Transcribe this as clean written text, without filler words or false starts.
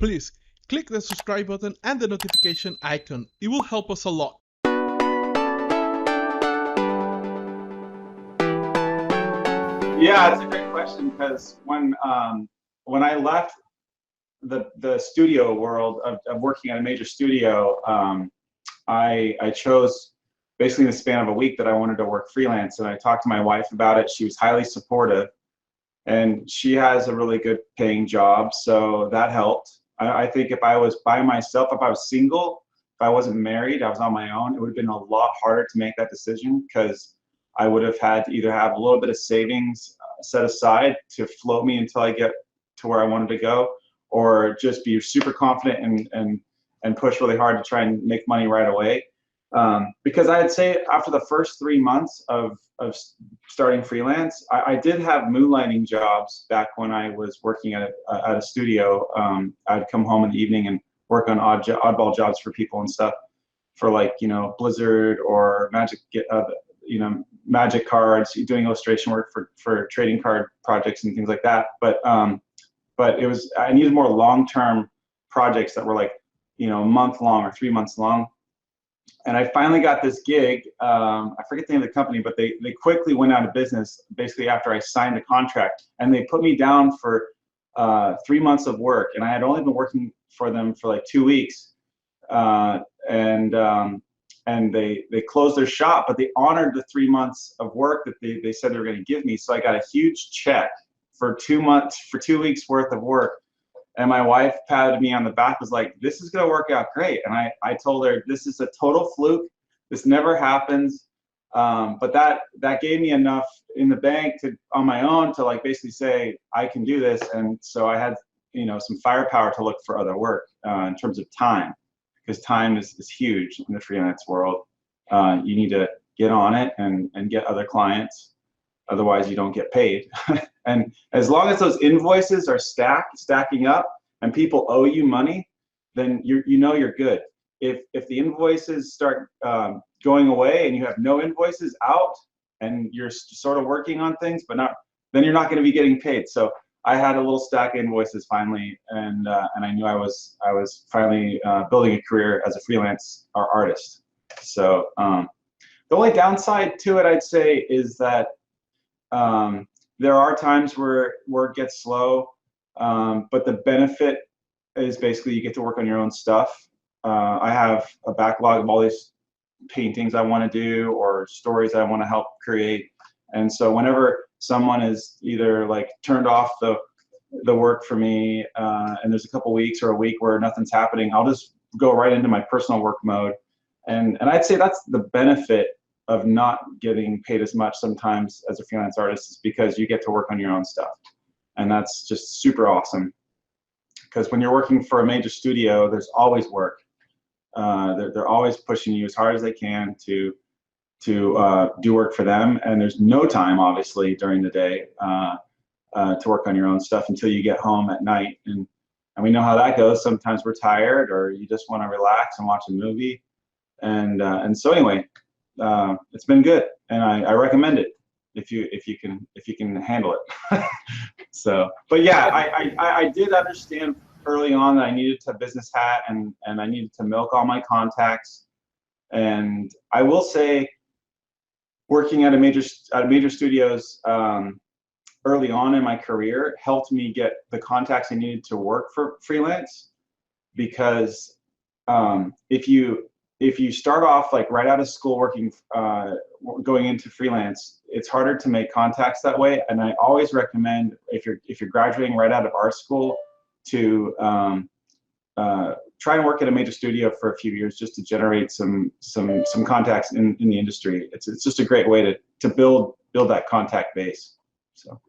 please click the subscribe button and the notification icon. It will help us a lot. Yeah, it's a great question, because when I left the studio world of working at a major studio, I chose basically in the span of a week that I wanted to work freelance, and I talked to my wife about it. She was highly supportive, and she has a really good paying job, so that helped. I think if I was by myself, if I was single, if I wasn't married, I was on my own, it would have been a lot harder to make that decision, because I would have had to either have a little bit of savings set aside to float me until I get to where I wanted to go, or just be super confident and push really hard to try and make money right away. Because I'd say after the first 3 months of starting freelance, I did have moonlighting jobs back when I was working at a studio. I'd come home in the evening and work on oddball jobs for people and stuff, for like, you know, Blizzard or Magic, you know, Magic cards, doing illustration work for trading card projects and things like that. But it was, I needed more long-term projects that were like, you know, a month long or 3 months long. And I finally got this gig. I forget the name of the company, but they quickly went out of business basically after I signed the contract, and they put me down for 3 months of work, and I had only been working for them for like 2 weeks, and they closed their shop, but they honored the 3 months of work that they said they were going to give me. So I got a huge check for 2 months, for 2 weeks worth of work. And my wife patted me on the back, was like, this is going to work out great. And I told her, this is a total fluke. This never happens. But that gave me enough in the bank to, on my own, to like basically say, I can do this. And so I had, you know, some firepower to look for other work in terms of time, because time is huge in the freelance world. You need to get on it and get other clients. Otherwise, you don't get paid. And as long as those invoices are stacking up and people owe you money, then you know you're good. If the invoices start going away and you have no invoices out and you're sort of working on things, but not, then you're not going to be getting paid. So I had a little stack of invoices finally, and I knew I was finally building a career as a freelance artist. So the only downside to it, I'd say, is that there are times where work gets slow, but the benefit is basically you get to work on your own stuff. I have a backlog of all these paintings I want to do or stories I want to help create, and so whenever someone is either like turned off the work for me, and there's a couple weeks or a week where nothing's happening, I'll just go right into my personal work mode, and I'd say that's the benefit of not getting paid as much sometimes as a freelance artist, is because you get to work on your own stuff, and that's just super awesome. Because when you're working for a major studio, there's always work. They're always pushing you as hard as they can to do work for them, and there's no time, obviously, during the day to work on your own stuff until you get home at night, and we know how that goes. Sometimes we're tired, or you just want to relax and watch a movie, and so anyway. It's been good, and I recommend it if you can handle it. So, but yeah, I did understand early on that I needed to business hat, and I needed to milk all my contacts. And I will say, working at major studios early on in my career helped me get the contacts I needed to work for freelance, because if you start off like right out of school working, going into freelance, it's harder to make contacts that way. And I always recommend, if you're graduating right out of art school, to try and work at a major studio for a few years, just to generate some contacts in the industry. It's just a great way to build that contact base. So.